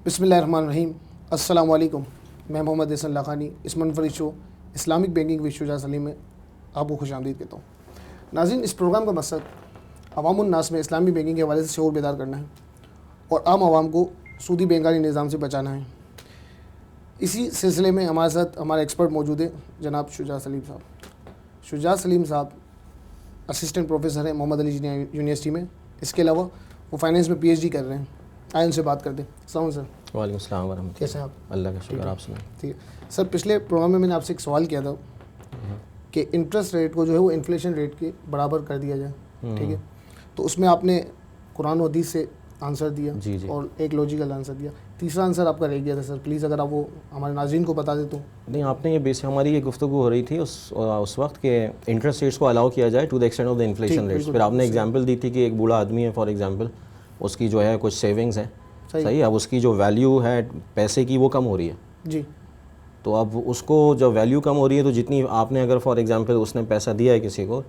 بسم اللہ الرحمن الرحیم. السلام علیکم. میں محمد احسن لاخانی اس منفرد شو اسلامک بینکنگ ود شجاع سلیم میں آپ کو خوش آمدید کہتا ہوں. ناظرین, اس پروگرام کا مقصد عوام الناس میں اسلامی بینکنگ کے حوالے سے شعور بیدار کرنا ہے اور عام عوام کو سودی بینکاری نظام سے بچانا ہے. اسی سلسلے میں ہمارے ساتھ ہمارے ایکسپرٹ موجود ہیں جناب شجاع سلیم صاحب. شجاع سلیم صاحب اسسٹنٹ پروفیسر ہیں محمد علی جناح یونیورسٹی میں. اس کے علاوہ وہ فائنینس میں پی ایچ ڈی کر رہے ہیں. آئیں ان سے بات کرتے ہیں. السلام علیکم سر. وعلیکم السلام ورحمۃ اللہ. کیسے ہیں آپ؟ اللہ کا شکر, آپ سنائیں. ٹھیک ہے سر. پچھلے پروگرام میں نے آپ سے ایک سوال کیا تھا کہ انٹرسٹ ریٹ کو جو ہے وہ انفلیشن ریٹ کے برابر کر دیا جائے. ٹھیک ہے, تو اس میں آپ نے قرآن و حدیث سے آنسر دیا اور ایک لوجیکل آنسر دیا. تیسرا آنسر آپ کا رہ گیا تھا سر. پلیز اگر آپ وہ ہمارے ناظرین کو بتا دیں تو. نہیں, آپ نے یہ ہماری یہ گفتگو ہو رہی تھی اس وقت کہ انٹرسٹ ریٹس کو الاؤ کیا جائے to the extent of the inflation rates. پھر آپ نے ایگزامپل دی تھی کہ ایک بوڑھا آدمی ہے فار ایگزامپل, اس کی جو ہے کچھ سیونگز ہیں, صحیح, اب اس کی جو ویلیو ہے پیسے کی وہ کم ہو رہی ہے. جی. تو اب اس کو جب ویلیو کم ہو رہی ہے تو جتنی آپ نے اگر فار ایگزامپل اس نے پیسہ دیا ہے کسی کو,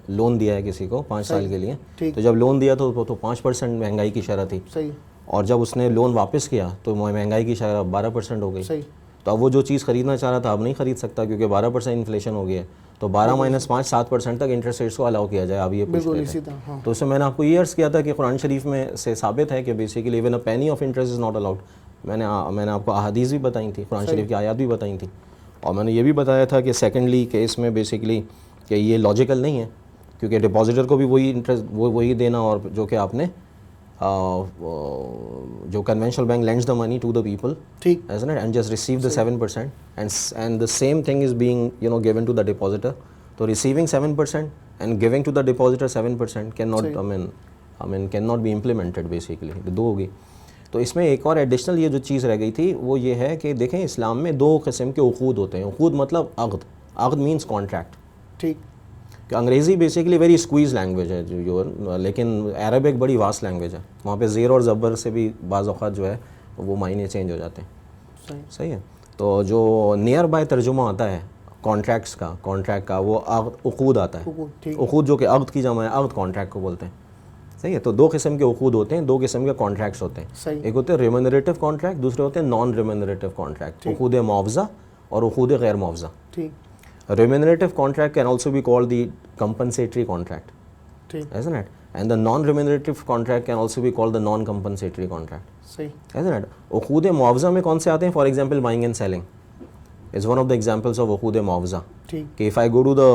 لون دیا ہے کسی کو 5 سال کے لیے, تو جب لون دیا تو 5% مہنگائی کی شرح تھی. صحیح. اور جب اس نے لون واپس کیا تو مہنگائی کی شرح 12% ہو گئی. صحیح. تو اب وہ جو چیز خریدنا چاہ رہا تھا اب نہیں خرید سکتا کیونکہ 12% انفلیشن ہو گیا ہے. تو 12 - 5 7% تک انٹرسٹ ریٹس کو الاؤ کیا جائے. اب یہ پوچھ رہے تھے. تو اس میں نے آپ کو یہ عرض کیا تھا کہ قرآن شریف میں سے ثابت ہے کہ basically even a penny of interest is not allowed. میں نے آپ کو احادیث بھی بتائی تھی, قرآن شریف کی آیات بھی بتائی تھیں, اور میں نے یہ بھی بتایا تھا کہ سیکنڈلی کہ اس میں بیسیکلی کہ یہ لاجیکل نہیں ہے کیونکہ ڈپازیٹر کو بھی وہی انٹرسٹ وہی دینا اور جو کہ آپ نے جو conventional bank lends the money to the people, ٹھیک, isn't it, and just receive the 7% and the same thing is being given to the depositor. So receiving 7% and giving to the depositor 7% cannot cannot be implemented basically. دو ہوگی. تو اس میں ایک اور additional یہ جو چیز رہ گئی تھی وہ یہ ہے کہ دیکھیں اسلام میں 2 قسم کے عقود ہوتے ہیں. عقود مطلب عقد. عقد مینس کانٹریکٹ. ٹھیک. کہ انگریزی بیسیکلی ویری اسکویز لینگویج ہے لیکن عرب ایک بڑی واسٹ لینگویج ہے. وہاں پہ زیر اور زبر سے بھی بعض اوقات جو ہے وہ معنی چینج ہو جاتے ہیں. صحیح ہے. تو جو نیئر بائی ترجمہ آتا ہے کانٹریکٹس کا, کانٹریکٹ کا, وہ عقود آتا ہے. عقود جو کہ عقد کی جمع ہے, عقد کانٹریکٹ کو بولتے ہیں. صحیح ہے. تو 2 قسم کے عقود ہوتے ہیں, 2 قسم کے کانٹریکٹس ہوتے ہیں. ایک ہوتے ہیں ریمونریٹو کانٹریکٹ, دوسرے ہوتے ہیں نان ریمونریٹو کانٹریکٹ. عقود معاوضہ اور عقود غیر معاوضہ. Remunerative contract can also be called the compensatory contract, isn't it? And the non-remunerative contract can also be called the non-compensatory contract, isn't it? عقود معاوضہ میں کون سے آتے ہیں؟ For example, buying and selling is one of the examples of عقود معاوضہ. کہ if I go to the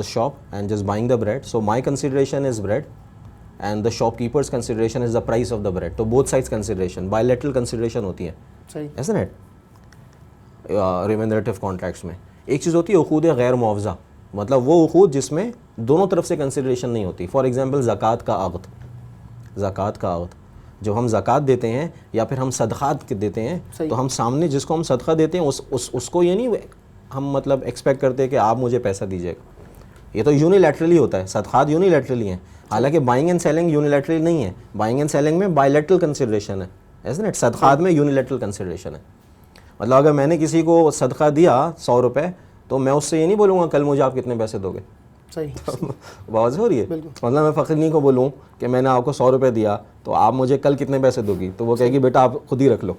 the shop and just buying the bread, so my consideration is bread and the shopkeeper's consideration is the price of the bread. تو both sides consideration, bilateral consideration ہوتی ہے, isn't it? Remunerative contracts میں ایک چیز ہوتی ہے عقود غیر معاوضہ, مطلب وہ عقود جس میں دونوں طرف سے کنسیڈریشن نہیں ہوتی. فار ایگزامپل زکوٰۃ کا عقد. زکوٰۃ کا عقد جب ہم زکوٰۃ دیتے ہیں یا پھر ہم صدقات دیتے ہیں تو ہم سامنے جس کو ہم صدقہ دیتے ہیں اس کو یہ نہیں ہم مطلب ایکسپیکٹ کرتے کہ آپ مجھے پیسہ دیجیے گا. یہ تو یونیلیٹرلی ہوتا ہے, صدقات یونیلیٹرلی ہیں. حالانکہ بائنگ اینڈ سیلنگ یونیلیٹرلی نہیں ہے. بائنگ اینڈ سیلنگ میں بائیلیٹرل کنسیڈریشن ہے, ایسا نیٹ. صدقات میں یونیلیٹرل کنسیڈریشن ہے. مطلب اگر میں نے کسی کو صدقہ دیا 100 روپے تو میں اس سے یہ نہیں بولوں گا کل مجھے آپ کتنے پیسے دو گے. صحیح واضح ہو رہی ہے. مطلب میں فقیر کو بولوں کہ میں نے آپ کو 100 روپے دیا تو آپ مجھے کل کتنے پیسے دو گی, تو وہ کہے گی بیٹا آپ خود ہی رکھ لو,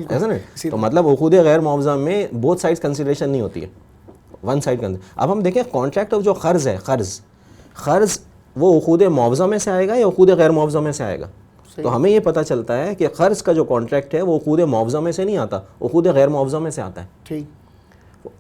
ایسا نہیں. تو مطلب عقود غیر معاوضہ میں بوتھ سائڈس کنسیڈریشن نہیں ہوتی ہے, ون سائڈ. اب ہم دیکھیں کانٹریکٹ جو قرض ہے, قرض وہ عقود معاوضہ میں سے آئے گا یا عقود غیر معاوضہ میں سے آئے گا. تو ہمیں یہ پتہ چلتا ہے کہ قرض کا جو کانٹریکٹ ہے وہ عقود معاوضہ میں سے نہیں آتا, عقود غیر معاوضہ میں سے آتا ہے. ٹھیک.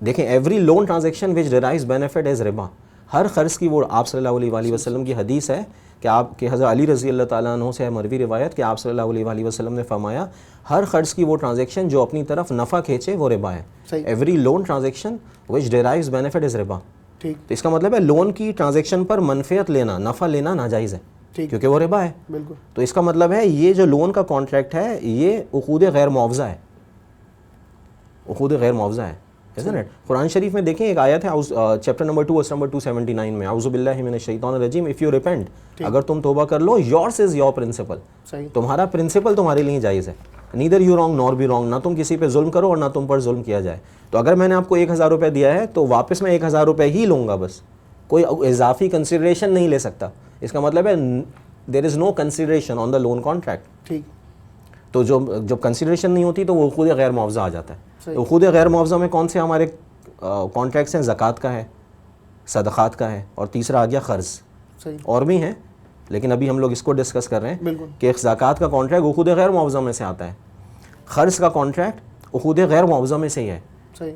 دیکھیں every loan transaction which derives benefit is ربا. ہر قرض کی وہ آپ صلی اللہ علیہ وسلم کی حدیث ہے کہ حضرت علی رضی اللہ تعالیٰ عنہ سے مروی روایت کہ آپ صلی اللہ علیہ وسلم نے فرمایا ہر قرض کی وہ ٹرانزیکشن جو اپنی طرف نفع کھینچے وہ ربا ہے. Every loan transaction which derives benefit is ربا. تو اس کا مطلب ہے لون کی ٹرانزیکشن پر منفعت لینا, نفع لینا ناجائز ہے کیونکہ وہ ربا ہے. بالکل. تو اس کا مطلب ہے یہ جو لون کا کانٹریکٹ ہے یہ عقود غیر معاوضہ ہے, عقود غیر معاوضہ ہے. قرآن شریف میں دیکھیں ایک آیت ہے چیپٹر نمبر 2 ورس نمبر 279 میں, اعوذ باللہ من الشیطان الرجیم, اف یو ریپینٹ, اگر تم توبہ کر لو, یورس از یور پرنسپل, تمہارا پرنسپل تمہارے لیے جائز ہے. Neither you wrong nor be wrong, نہ تم کسی پہ ظلم کرو اور نہ تم پر ظلم کیا جائے. تو اگر میں نے آپ کو 1000 روپے دیا ہے تو واپس میں 1000 روپے ہی لوں گا, بس کوئی اضافی کنسیڈریشن نہیں لے سکتا. اس کا مطلب ہے there is no consideration on the loan contract. ٹھیک. تو جب کنسیڈریشن نہیں ہوتی تو وہ عقود غیر معاوضہ آ جاتا ہے. عقود غیر معاوضہ میں کون سے ہمارے کانٹریکٹس ہیں؟ زکوٰۃ کا ہے, صدقات کا ہے, اور تیسرا آ گیا قرض. اور بھی ہیں لیکن ابھی ہم لوگ اس کو ڈسکس کر رہے ہیں کہ زکوٰۃ کا کانٹریکٹ عقود غیر معاوضہ میں سے آتا ہے, قرض کا کانٹریکٹ عقود غیر معاوضہ میں سے ہی ہے,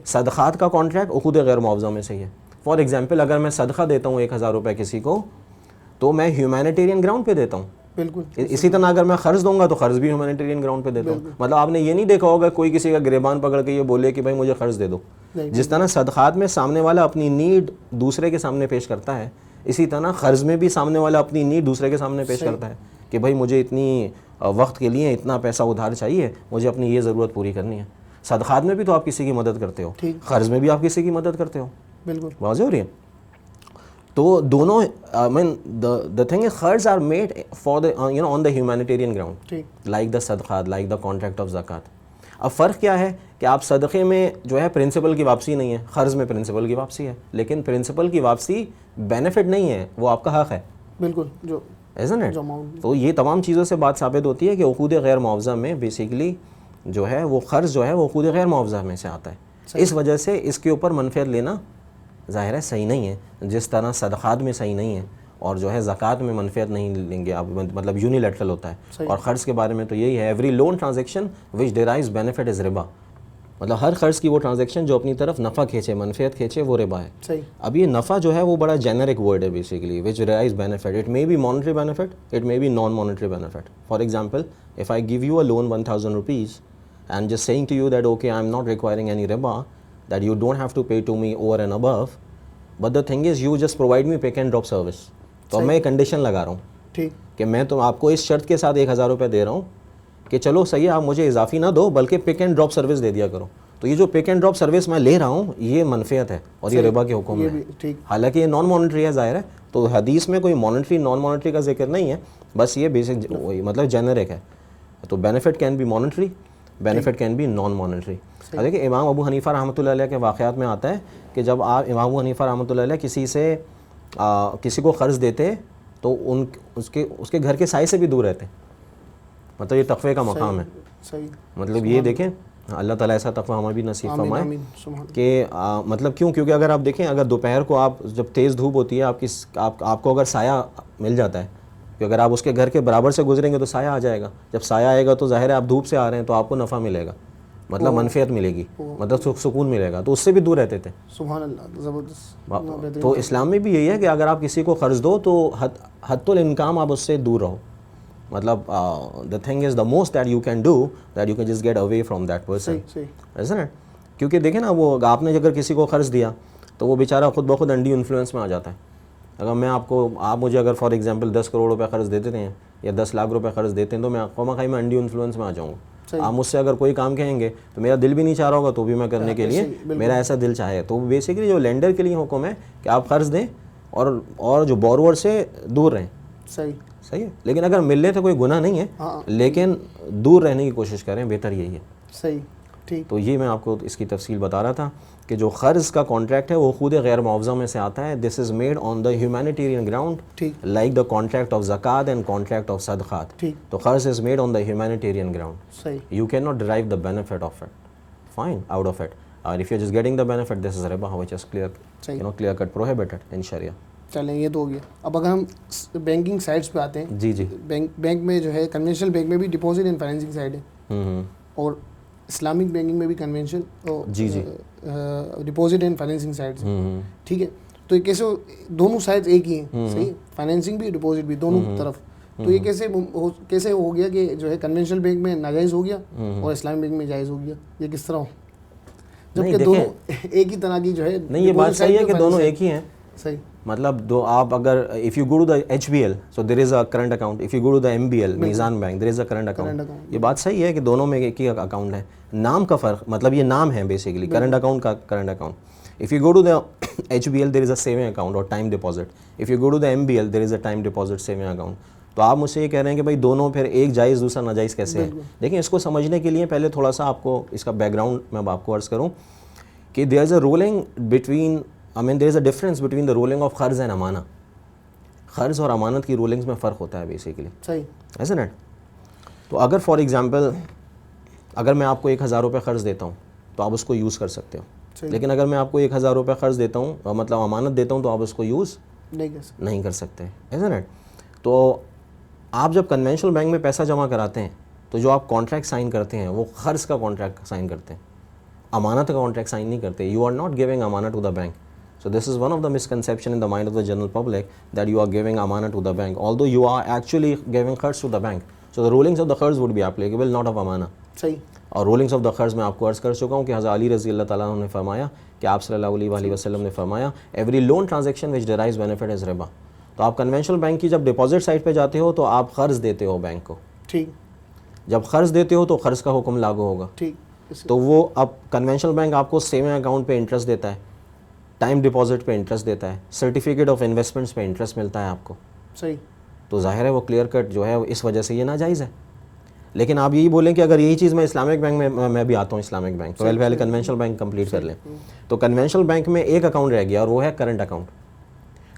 صدقات کا کانٹریکٹ عقود غیر معاوضہ میں سے ہی ہے. فار ایگزامپل اگر میں صدقہ دیتا ہوں 1000 روپے کسی کو تو میں ہیومینیٹیرین گراؤنڈ پہ دیتا ہوں. بالکل اسی طرح اگر میں قرض دوں گا تو قرض بھی ہیومینیٹیرین گراؤنڈ پہ دیتا ہوں. مطلب آپ نے یہ نہیں دیکھا ہوگا کوئی کسی کا گریبان پکڑ کے یہ بولے کہ بھائی مجھے قرض دے دو. جس طرح صدقات میں سامنے والا اپنی نیڈ دوسرے کے سامنے پیش کرتا ہے, اسی طرح قرض میں بھی سامنے والا اپنی نیڈ دوسرے کے سامنے پیش کرتا ہے کہ بھائی مجھے اتنی وقت کے لیے اتنا پیسہ ادھار چاہیے, مجھے اپنی یہ ضرورت پوری کرنی ہے. صدقات میں بھی تو آپ کسی کی مدد کرتے ہو, قرض میں بھی آپ کسی کی مدد کرتے ہو. بالکل واضح ہو رہی ہے. تو دونوں the thing is قرض are made for the on the humanitarian ground like the صدقات like the contract of زکوٰۃ. اب فرق کیا ہے کہ آپ صدقے میں جو ہے پرنسپل کی واپسی نہیں ہے, قرض میں پرنسپل کی واپسی ہے, لیکن پرنسپل کی واپسی بینیفٹ نہیں ہے, وہ آپ کا حق ہے. بالکل جو isn't it؟ تو یہ تمام چیزوں سے بات ثابت ہوتی ہے کہ عقود غیر معاوضہ میں بیسیکلی جو ہے وہ قرض جو ہے وہ عقود غیر معاوضہ میں سے آتا ہے. اس وجہ سے اس کے اوپر منفعت لینا ظاہر ہے صحیح نہیں ہے, جس طرح صدقات میں صحیح نہیں ہے اور جو ہے زکوٰۃ میں منفعت نہیں لیں گے آپ, مطلب یونیلیٹرل ہوتا ہے. اور قرض کے بارے میں تو یہی ہے, every loan transaction which derives benefit is ربا. مطلب ہر قرض کی وہ ٹرانزیکشن جو اپنی طرف نفع کھینچے, منفعت کھینچے, وہ ربا ہے. اب یہ نفع جو ہے وہ بڑا جینرک ورڈ ہے basically, which derives benefit. It may be monetary benefit, it may be non monetary benefit. For example if I give you a loan 1000 rupees and just saying to you that okay I am not requiring any riba, that you don't have to pay to me over and above, but the thing is you just provide me pick and drop service. تو میں condition لگا رہا ہوں کہ میں تو آپ کو اس شرط کے ساتھ 1000 روپے دے رہا ہوں کہ چلو صحیح ہے آپ مجھے اضافی نہ دو بلکہ پک اینڈ ڈراپ سروس دے دیا کرو. تو یہ جو پک اینڈ ڈراپ سروس میں لے رہا ہوں یہ منفعت ہے اور یہ ربا کے حکم میں ہے, حالانکہ یہ نان مانیٹری ہے ظاہر ہے. تو حدیث میں کوئی مانیٹری نان مانیٹری کا ذکر نہیں ہے, بس یہ بیسک مطلب جینرک ہے. تو benefit can be monetary, benefit can be non monetary. دیکھیں امام ابو حنیفہ رحمۃ اللہ علیہ کے واقعات میں آتا ہے کہ جب آپ امام ابو حنیفہ رحمۃ اللہ علیہ کسی کو قرض دیتے تو اس کے گھر کے سائے سے بھی دور رہتے. مطلب یہ تقوی کا مقام ہے. مطلب یہ دیکھیں اللہ تعالیٰ ایسا تقوی ہمیں بھی نصیب فرمائے کہ مطلب کیونکہ اگر آپ دیکھیں اگر دوپہر کو آپ جب تیز دھوپ ہوتی ہے آپ کو اگر سایہ مل جاتا ہے کہ اگر آپ اس کے گھر کے برابر سے گزریں گے تو سایہ آ جائے گا. جب سایہ آئے گا تو ظاہر ہے آپ دھوپ سے آ رہے ہیں تو آپ کو نفع ملے گا, مطلب منفعت ملے گی, مطلب سکون ملے گا. تو اس سے بھی دور رہتے تھے. سبحان اللہ, زبردست. تو اسلام میں بھی یہی ہے کہ اگر آپ کسی کو قرض دو تو حد الامکان آپ اس سے دور رہو. مطلب the thing is the most that you can do that you can just get away from that person, isn't it? کیونکہ دیکھیں نا وہ آپ نے اگر کسی کو قرض دیا تو وہ بیچارہ خود بخود انڈی انفلوئنس میں آ جاتا ہے. اگر میں آپ مجھے اگر فار ایگزامپل 10 کروڑ روپے قرض دیتے ہیں یا 10 لاکھ روپے قرض دیتے ہیں تو میں خواہ میں انڈی انفلوئنس میں آ جاؤں گا. آپ مجھ سے اگر کوئی کام کہیں گے تو میرا دل بھی نہیں چاہ رہا ہوگا تو بھی میں کرنے کے لیے میرا ایسا دل چاہے. تو بیسیکلی جو لینڈر کے لیے حکم ہے کہ آپ قرض دیں اور جو بورور سے دور رہیں. صحیح ہے, لیکن اگر مل لے تو کوئی گناہ نہیں ہے, لیکن دور رہنے کی کوشش کریں, بہتر یہی ہے. صحیح, ٹھیک. تو یہ میں آپ کو اس کی تفصیل بتا رہا تھا کہ جو قرض کا کانٹریکٹ ہے وہ خود غیر معاوضہ میں سے آتا ہے. This is made on the humanitarian ground like the contract of زکوٰۃ اینڈ کانٹریکٹ آف صدقات. تو قرض is made on the humanitarian ground. You can not drive the benefit of it, fine, out of it. اور if you just getting the benefit this is ربا which is clear cut prohibited ان شریعہ. چلیں یہ تو ہو گیا. اب اگر ہم banking sites پہ آتے ہیں, جی بینک میں جو ہے کنونشنل بینک میں بھی ڈپازٹ اینڈ فائنینسنگ سائڈ ہے, اور اسلامک بینکنگ میں بھی convention deposit and financing side ہے. ٹھیک ہے, تو یہ کیسے دونوں سائڈ ایک ہی ہیں, صحیح, فائنینسنگ بھی ڈپازٹ بھی دونوں طرف. تو یہ کیسے ہو گیا کہ جو ہے کنونشنل بینک میں ناجائز ہو گیا اور اسلامک بینک میں جائز ہو گیا, یہ کس طرح ہو جبکہ دونوں ایک ہی طرح کی جو ہے؟ نہیں, یہ بات صحیح ہے کہ دونوں ایک ہی ہیں. صحیح, مطلب دو آپ اگر if you go to the HBL so there is a current account, if you go to the MBL میزان bank there is a current account. یہ بات صحیح ہے کہ دونوں میں ایک ہی اکاؤنٹ ہے. نام کا فرق, مطلب یہ نام ہے بیسیکلی کرنٹ اکاؤنٹ کا current account. if you go to the HBL there is a saving account or time deposit. if you go to the MBL there is a time deposit saving account. تو آپ مجھ سے یہ کہہ رہے ہیں کہ بھائی دونوں پھر ایک جائز دوسرا ناجائز کیسے ہے؟ دیکھیں اس کو سمجھنے کے لیے پہلے تھوڑا سا آپ کو اس کا بیک گراؤنڈ میں آپ کو عرض کروں کہ there is a ruling between there is a difference between the ruling of قرض and امانہ. قرض اور امانت کی رولنگز میں فرق ہوتا ہے بیسیکلی, صحیح, isn't it? تو اگر فار ایگزامپل اگر میں آپ کو 1,000 روپے قرض دیتا ہوں تو آپ اس کو یوز کر سکتے ہو, لیکن اگر میں آپ کو 1,000 روپے قرض دیتا ہوں مطلب امانت دیتا ہوں تو آپ اس کو یوز نہیں کر سکتے, ایسا نا. تو آپ جب کنونشنل بینک میں پیسہ جمع کراتے ہیں تو جو آپ کانٹریکٹ سائن کرتے ہیں وہ قرض کا کانٹریکٹ سائن کرتے ہیں, امانت کا کانٹریکٹ سائن نہیں کرتے. یو آر ناٹ گیونگ امانت to the bank. So this is one of the misconception in the mind of the general public that you are giving amana to the bank, although you are actually giving qarz to the bank. So the rulings of the qarz would be applicable, not of amana. صحیح. اور rulings of the قرض میں آپ کو عرض کر چکا ہوں کہ حضرت علی رضی اللہ تعالیٰ عنہ نے فرمایا کہ آپ صلی اللہ علیہ وآلہ وسلم نے فرمایا every loan transaction which derives benefit is ربا. تو آپ کنونشنل بینک کی جب ڈپازٹ سائٹ پہ جاتے ہو تو آپ قرض دیتے ہو بینک کو. ٹھیک. جب قرض دیتے ہو تو قرض کا حکم لاگو ہوگا. ٹھیک. تو وہ اب کنونشنل بینک آپ کو سیونگ اکاؤنٹ پہ انٹرسٹ دیتا ہے, ٹائم ڈپازٹ پہ انٹرسٹ دیتا ہے, سرٹیفکیٹ آف انویسٹمنٹس پہ انٹرسٹ ملتا ہے آپ کو. صحیح. تو ظاہر ہے وہ کلیئر کٹ جو ہے اس وجہ سے یہ ناجائز ہے. لیکن آپ یہی بولیں کہ اگر یہی چیز میں اسلامک بینک میں بھی آتا ہوں اسلامک بینک, تو پہلے کنونشنل بینک کمپلیٹ کر لیں. تو کنونشنل بینک میں ایک اکاؤنٹ رہ گیا اور وہ ہے کرنٹ اکاؤنٹ.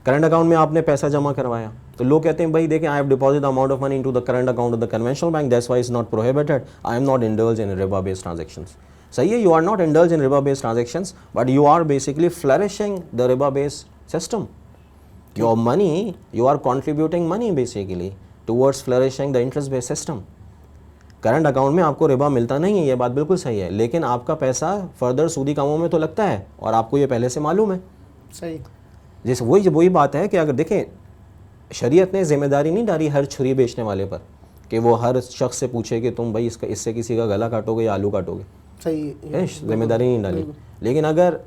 کرنٹ اکاؤنٹ میں آپ نے پیسہ جمع کروایا تو لوگ کہتے ہیں بھائی دیکھیں I have deposit amount of money into the current account of the conventional bank, that's why is not prohibited, I am not indulge in ربا بیسڈ ٹرانزیکشنز. صحیح ہے, you are not indulge in ربا based transactions but you are basically flourishing the ربا based system. Your money, you are contributing money basically towards flourishing the interest based system. Current account میں آپ کو ربا ملتا نہیں ہے, یہ بات بالکل صحیح ہے, لیکن آپ کا پیسہ فردر سودی کاموں میں تو لگتا ہے اور آپ کو یہ پہلے سے معلوم ہے. صحیح. جیسے وہی بات ہے کہ اگر دیکھیں شریعت نے ذمہ داری نہیں ڈالی ہر چھری بیچنے والے پر کہ وہ ہر شخص سے پوچھے کہ تم بھائی اس سے کسی کا گلا کاٹو گے یا آلو کاٹو گے. صحیح. ذمہ داری نہیں ڈالی. لیکن اگر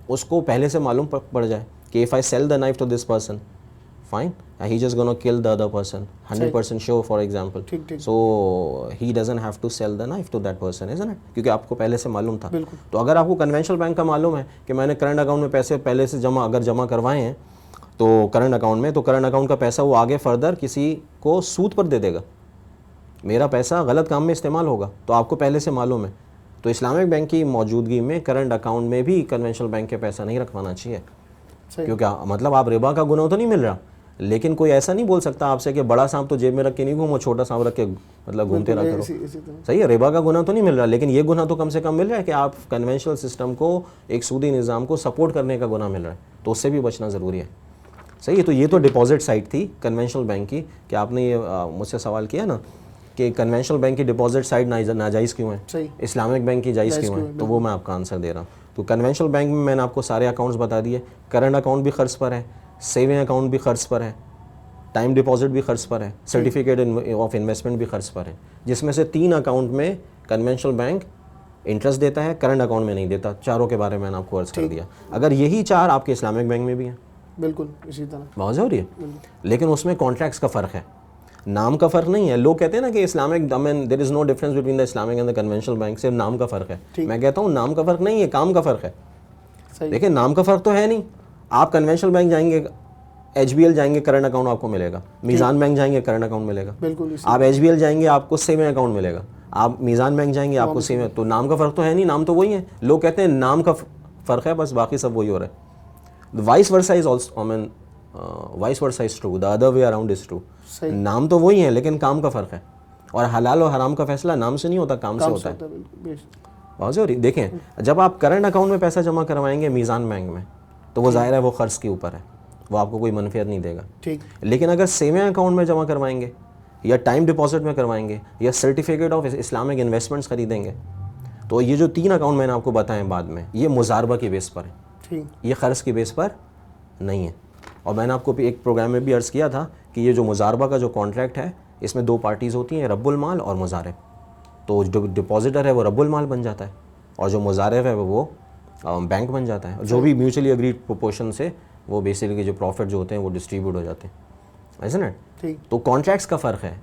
اس کو پہلے سے معلوم پڑ جائے کہ if I sell the knife to this person, fine, he just gonna kill the other person, 100% sure for example, so he doesn't have to sell the knife to that person, isn't it? کیونکہ آپ کو پہلے سے معلوم تھا. تو اگر آپ کو کنونشنل بینک کا معلوم ہے کہ میں نے کرنٹ اکاؤنٹ میں پیسے پہلے سے جمع کروائے ہیں تو کرنٹ اکاؤنٹ میں, تو کرنٹ اکاؤنٹ کا پیسہ وہ آگے فردر کسی کو سود پر دے دے گا, میرا پیسہ غلط کام میں استعمال ہوگا, تو آپ کو پہلے سے معلوم ہے. تو اسلامک بینک کی موجودگی میں کرنٹ اکاؤنٹ میں بھی کنونشنل بینک کے پیسہ نہیں رکھوانا چاہیے, کیونکہ مطلب آپ ربا کا گناہ تو نہیں مل رہا, لیکن کوئی ایسا نہیں بول سکتا آپ سے کہ بڑا سانپ تو جیب میں رکھ کے نہیں گھومو, چھوٹا سانپ رکھ کے مطلب گھومتے رہا کرو. صحیح ہے, ربا کا گناہ تو نہیں مل رہا, لیکن یہ گناہ تو کم سے کم مل رہا ہے کہ آپ کنونشنل سسٹم کو, ایک سودی نظام کو سپورٹ کرنے کا گناہ مل رہا ہے, تو اس سے بھی بچنا ضروری ہے. صحیح ہے. تو یہ تو ڈپازٹ سائٹ تھی کنونشنل بینک کی, کہ آپ نے یہ مجھ سے سوال کیا نا کہ کنونشنل بینک کی ڈپازٹ سائٹ ناجائز کیوں ہے, اسلامک بینک کی جائز کیوں ہے, تو وہ میں آپ کا آنسر دے رہا ہوں. تو کنونشنل بینک میں نے آپ کو سارے اکاؤنٹس بتا دیے. کرنٹ اکاؤنٹ بھی قرض پر ہے, سیونگ اکاؤنٹ بھی قرض پر ہے, ٹائم ڈپازٹ بھی قرض پر ہے, سرٹیفکیٹ آف انویسٹمنٹ بھی قرض پر ہے, جس میں سے 3 اکاؤنٹ میں کنونشنل بینک انٹرسٹ دیتا ہے, کرنٹ اکاؤنٹ میں نہیں دیتا. چاروں کے بارے میں نے آپ کو عرض کر دیا. اگر یہی 4 آپ کے اسلامک بینک میں بھی ہیں, بالکل اسی طرح واضح ہو رہی ہے, لیکن اس میں کانٹریکٹس کا فرق ہے, نام کا فرق نہیں ہے. لوگ کہتے ہیں نا کہ Islamic there is no difference between the Islamic and the conventional bank, صرف نام کا فرق ہے. میں کہتا ہوں نام کا فرق نہیں ہے, کام کا فرق ہے. دیکھیں نام کا فرق تو ہے نہیں. آپ کنونشنل بینک جائیں گے, ایچ بی ایل جائیں گے, کرنٹ اکاؤنٹ آپ کو ملے گا. میزان بینک جائیں گے, کرنٹ اکاؤنٹ ملے گا. آپ ایچ بی ایل جائیں گے, آپ کو سیونگ اکاؤنٹ ملے گا. آپ میزان بینک جائیں گے, آپ کو سیونگ. تو نام کا فرق تو ہے نہیں, نام تو وہی ہے. لوگ کہتے ہیں نام کا فرق ہے بس, باقی سب وہی ہو رہا ہے. Vice versa is also, I mean vice versa is true, the other way around is true. نام تو وہی ہے لیکن کام کا فرق ہے, اور حلال و حرام کا فیصلہ نام سے نہیں ہوتا, کام سے ہوتا ہے. واضح ہو رہی. دیکھیں جب آپ کرنٹ اکاؤنٹ میں پیسہ جمع کروائیں گے میزان بینک میں, تو وہ ظاہر ہے وہ قرض کے اوپر ہے, وہ آپ کو کوئی منفیت نہیں دے گا. لیکن اگر سیونگ اکاؤنٹ میں جمع کروائیں گے, یا ٹائم ڈپازٹ میں کروائیں گے, یا سرٹیفکیٹ آف اسلامک انویسٹمنٹس خریدیں گے, تو یہ جو 3 اکاؤنٹ میں نے آپ کو بتائیں بعد میں, یہ مضاربہ کی بیس پر ہے, یہ قرض کی بیس پر نہیں ہے. اور میں نے آپ کو ایک پروگرام میں بھی عرض کیا تھا کہ یہ جو مضاربہ کا جو کانٹریکٹ ہے, اس میں 2 پارٹیز ہوتی ہیں, رب المال اور مضارب. تو جو ڈپازٹر ہے وہ رب المال بن جاتا ہے, اور جو مضارب ہے وہ بینک بن جاتا ہے. جو بھی میوچولی اگریڈ پروپورشن سے وہ بیسیکلی جو پروفٹ جو ہوتے ہیں وہ ڈسٹریبیوٹ ہو جاتے ہیں, ایسا نا. تو کانٹریکٹس کا فرق ہے.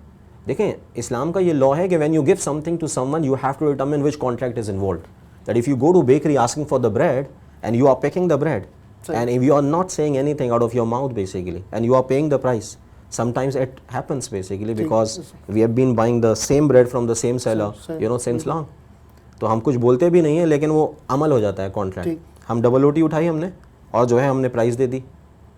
دیکھیں اسلام کا یہ لا ہے کہ when you give something to someone, you have to determine which contract is involved. That if you go to bakery asking for the bread and you are packing the bread, and if you are not saying anything out of your mouth basically, and you are paying the price, sometimes it happens basically because we have been buying the same bread from the same seller, you know, since long. تو ہم کچھ بولتے بھی نہیں ہیں لیکن وہ عمل ہو جاتا ہے کانٹریکٹ. ہم ڈبل روٹی اٹھائی ہم نے, اور جو ہے ہم نے پرائز دے دی.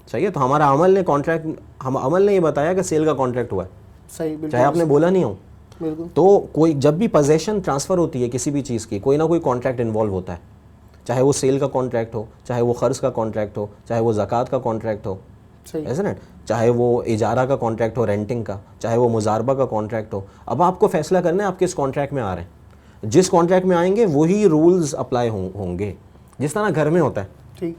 صحیح ہے. تو ہمارا عمل نے کانٹریکٹ, ہم عمل نے یہ بتایا کہ سیل کا کانٹریکٹ ہوا ہے, چاہے آپ نے بولا نہیں ہو. بالکل. تو کوئی جب بھی پوزیشن ٹرانسفر ہوتی ہے کسی بھی چیز کی, کوئی نہ کوئی کانٹریکٹ انوالو ہوتا ہے, چاہے وہ سیل کا کانٹریکٹ ہو, چاہے وہ قرض کا کانٹریکٹ ہو, چاہے وہ زکوٰۃ کا کانٹریکٹ ہو, ایسا نا, چاہے وہ اجارہ کا کانٹریکٹ ہو, رینٹنگ کا, چاہے وہ مضاربہ کا کانٹریکٹ ہو. اب آپ کو فیصلہ کرنا ہے آپ کس کانٹریکٹ میں آ رہے ہیں. جس کانٹریکٹ میں آئیں گے وہی رولز اپلائی ہوں گے, جس طرح گھر میں ہوتا ہے. ٹھیک,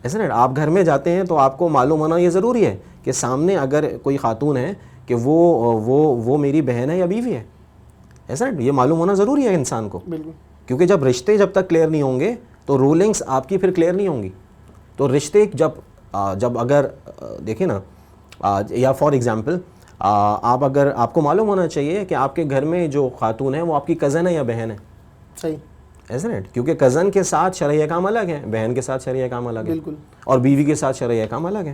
ایسا نا, آپ گھر میں جاتے ہیں تو آپ کو معلوم ہونا یہ ضروری ہے کہ سامنے اگر کوئی خاتون ہے کہ وہ میری بہن ہے یا بیوی ہے. ایسا نا, یہ معلوم ہونا ضروری ہے انسان کو, بالکل. کیونکہ جب رشتے جب تک کلیئر نہیں ہوں گے تو رولنگس آپ کی پھر کلیئر نہیں ہوں گی. تو رشتے جب اگر دیکھیں نا, یا فار ایگزامپل آپ کو معلوم ہونا چاہیے کہ آپ کے گھر میں جو خاتون ہے وہ آپ کی کزن ہے یا بہن ہے. صحیح, ایسا نا, کیونکہ کزن کے ساتھ شرعی احکام الگ ہیں, بہن کے ساتھ شرعی احکام الگ ہے, بالکل. اور بیوی کے ساتھ شرعی احکام الگ ہے.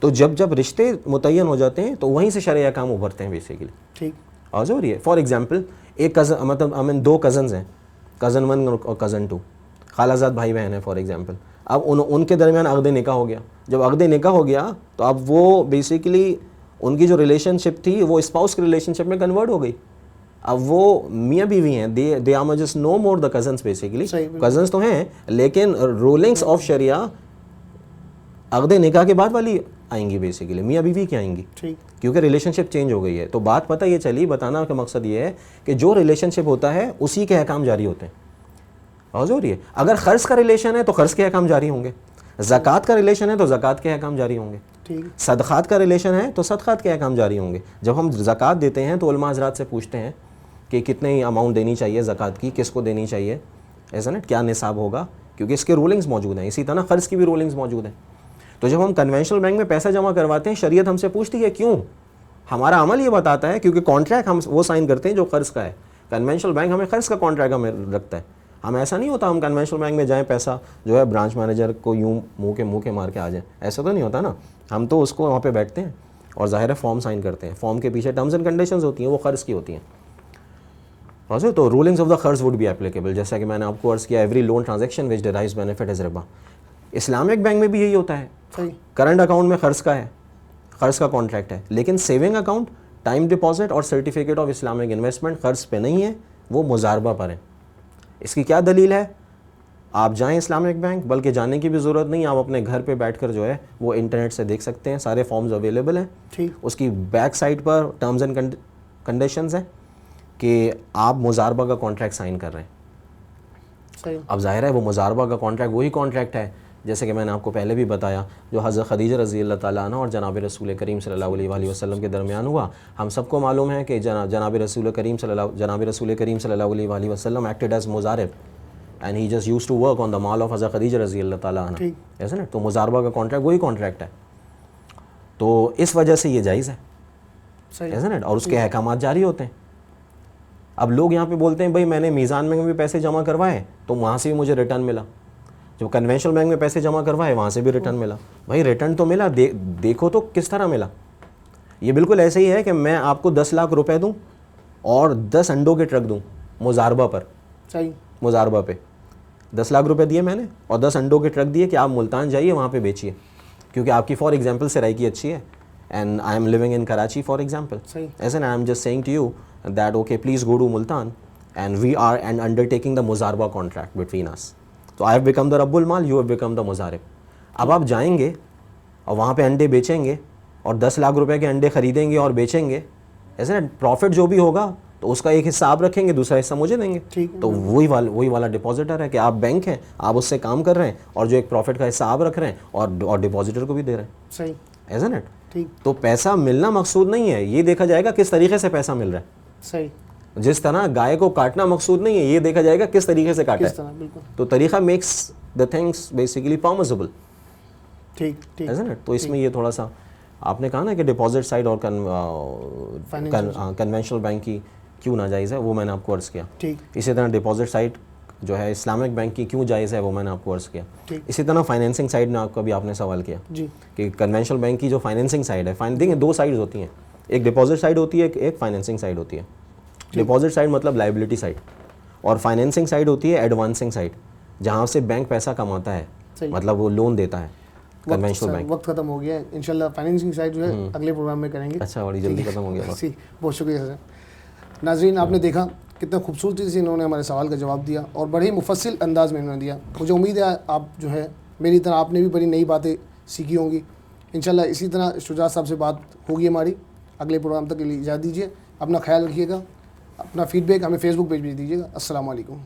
تو جب رشتے متعین ہو جاتے ہیں تو وہیں سے شرعی احکام ابھرتے ہیں بیسیکلی. ٹھیک, اور جو ہے فار ایگزامپل ایک کزن, مطلب دو کزنز ہیں, کزن 1 اور کزن 2, خالہ زاد بھائی بہن ہیں فار ایگزامپل. اب ان کے درمیان عقد نکاح ہو گیا. جب عقد نکاح ہو گیا تو اب وہ بیسیکلی ان کی جو ریلیشن شپ تھی وہ اسپاؤس کی ریلیشن شپ میں کنورٹ ہو گئی. اب وہ میاں بیوی ہیں, they are just no more the cousins basically. Cousins تو ہیں لیکن رولنگس آف شریعہ عقد نکاح کے بعد والی آئیں گی, بیسیکلی میاں بیوی کی آئیں گی, کیونکہ ریلیشن شپ چینج ہو گئی ہے. تو بات پتہ یہ چلی, بتانا کا مقصد یہ ہے کہ جو ریلیشن شپ ہوتا ہے اسی کے احکام جاری ہوتے ہیں. اور جو ہے اگر قرض کا ریلیشن ہے تو قرض کے احکام جاری ہوں گے, زکوٰۃ کا ریلیشن ہے تو زکوٰۃ کے احکام جاری ہوں گے, صدقات کا ریلیشن ہے تو صدقات کے احکام جاری ہوں گے. جب ہم زکوٰۃ دیتے ہیں تو علماء حضرات سے پوچھتے ہیں کہ کتنے اماؤنٹ دینی چاہیے زکوٰۃ کی, کس کو دینی چاہیے, ایسا نا, کیا نصاب ہوگا, کیونکہ اس کے رولنگز موجود ہیں. اسی طرح قرض کی بھی رولنگز موجود ہیں. تو جب ہم کنونشنل بینک میں پیسہ جمع کرواتے ہیں, شریعت ہم سے پوچھتی ہے کیوں. ہمارا عمل یہ بتاتا ہے کیونکہ کانٹریکٹ ہم وہ سائن کرتے ہیں جو قرض کا ہے. کنونشنل بینک ہمیں قرض کا کانٹریکٹ ہمیں رکھتا ہے. ہم ایسا نہیں ہوتا ہم کنونشنل بینک میں جائیں پیسہ جو ہے برانچ مینیجر کو یوں منہ کے مار کے آ جائیں, ایسا تو نہیں ہوتا نا. ہم تو اس کو وہاں پہ بیٹھتے ہیں اور ظاہر ہے فارم سائن کرتے ہیں. فارم کے پیچھے ٹرمز اینڈ کنڈیشنز ہوتی ہیں, وہ قرض کی ہوتی ہیں. تو رولنگز آف دا قرض وڈ بی اپلیکیبل. جیسا کہ میں نے آپ کو عرض کیا, every loan transaction which derives benefit is ربا. اسلامک بینک میں بھی یہی ہوتا ہے. کرنٹ اکاؤنٹ میں قرض کا ہے, قرض کا کانٹریکٹ ہے, لیکن سیونگ اکاؤنٹ, ٹائم ڈپازٹ اور سرٹیفکیٹ آف اسلامک انویسٹمنٹ قرض پہ نہیں ہے, وہ مضاربہ پر ہے. اس کی کیا دلیل ہے؟ آپ جائیں اسلامک بینک, بلکہ جانے کی بھی ضرورت نہیں, آپ اپنے گھر پہ بیٹھ کر جو ہے وہ انٹرنیٹ سے دیکھ سکتے ہیں, سارے فارمز اویلیبل ہیں. اس کی back side per terms and conditions ہیں کہ آپ مضاربہ کا کانٹریکٹ سائن کر رہے ہیں. اب ظاہر ہے وہ مضاربہ کا کانٹریکٹ وہی کانٹریکٹ ہے جیسے کہ میں نے آپ کو پہلے بھی بتایا جو حضرت خدیجہ رضی اللہ تعالیٰ عنہ اور جناب رسول کریم صلی اللہ علیہ وآلہ وسلم کے درمیان ہوا. ہم سب کو معلوم ہے کہ جناب رسول کریم صلی اللہ علیہ وآلہ وسلم ایکٹڈ ایز مضارب and he just used to work on the مال آف حضرت خدیجہ رضی اللہ تعالیٰ عنہ. ایسا نا, تو مضاربہ کا کانٹریکٹ وہی کانٹریکٹ ہے, تو اس وجہ سے یہ جائز ہے. ایسا نا, اور اس کے احکامات جاری ہوتے ہیں. اب لوگ یہاں پہ بولتے ہیں بھائی میں نے میزان بینک میں بھی پیسے جمع کروائے تو وہاں سے بھی مجھے ریٹرن ملا, جو کنونشنل بینک میں پیسے جمع کروائے وہاں سے بھی ریٹرن ملا. بھائی ریٹرن تو ملا, دیکھو تو کس طرح ملا. یہ بالکل ایسے ہی ہے کہ میں آپ کو 10 لاکھ روپے دوں اور 10 انڈوں کے ٹرک دوں مضاربہ پر. مضاربہ پہ 10 لاکھ روپے دیے میں نے اور 10 انڈوں کے ٹرک دیے کہ آپ ملتان جائیے وہاں پہ بیچیے, کیونکہ آپ کی فار ایگزامپل سرائکی اچھی ہے and I am living in Karachi for example. ایسے نا, I am just saying to you that okay please go to Multan and we are and undertaking the muzarba contract between us. So I have become the Rabbul Mal, you have become the Muzarib. اب آپ جائیں گے اور وہاں پہ انڈے بیچیں گے اور 10 لاکھ روپے کے انڈے خریدیں گے اور بیچیں گے, ایسے نا, پروفٹ جو بھی ہوگا تو اس کا ایک حصہ آپ رکھیں گے, دوسرا حصہ مجھے دیں گے. تو وہی والا ڈپازیٹر ہے کہ آپ بینک ہیں, آپ اس سے کام کر رہے ہیں اور جو ایک پروفٹ کا حصہ آپ رکھ رہے ہیں اور ڈپازیٹر کو بھی دے رہے ہیں. صحیح, ایسا نا. تو پیسہ ملنا مقصود نہیں ہے, یہ دیکھا جائے گا کس طریقے سے پیسہ مل رہا ہے. صحیح, جس طرح گائے کو کاٹنا مقصود نہیں ہے, یہ دیکھا جائے گا کس طریقے سے کاٹا ہے. تو طریقہ makes the things basically permissible. ٹھیک ہے نا. تو اس میں یہ تھوڑا سا آپ نے کہا نا کہ ڈپازٹ سائڈ اور کنونشنل بینک کی کیوں ناجائز ہے, وہ میں نے آپ کو عرض کیا. اسی طرح ڈپازٹ سائڈ جو ہے اسلامک بینک کی کیوں جائز ہے, وہ میں نے آپ کو عرض کیا. اسی طرح فائنینسنگ سائڈ میں آپ نے سوال کیا کہ کنونشنل بینک کی جو فائنینسنگ سائڈ ہے, دیکھیں 2 سائڈز ہوتی ہیں, ایک ڈپازٹ سائڈ ہوتی ہے, ایک فائنینسنگ سائڈ ہوتی ہے. ڈپازٹ سائڈ مطلب لائبلٹی سائڈ, اور فائنینسنگ سائڈ ہوتی ہے ایڈوانسنگ سائڈ, جہاں سے بینک پیسہ کماتا ہے, مطلب وہ لون دیتا ہے. کنونشنل بینک وقت ختم ہو گیا ہے, انشاءاللہ فائنینسنگ سائڈ جو ہے اگلے پروگرام میں کریں گے. اچھا, بڑی جلدی ختم ہو گیا. بہت شکریہ سر. ناظرین آپ نے دیکھا کتنا خوبصورتی سے انہوں نے ہمارے سوال کا جواب دیا اور بڑے ہی مفصل انداز میں انہوں نے دیا. مجھے امید ہے آپ جو ہے میری طرح آپ نے بھی بڑی نئی باتیں سیکھی ہوں گی. انشاءاللہ اسی طرح شجاعت صاحب سے بات ہوگی ہماری. اگلے پروگرام تک کے لیے اجازت دیجیے. اپنا خیال رکھیے گا. اپنا فیڈ بیک ہمیں فیس بک پیج بھیج دیجیے گا. السلام علیکم.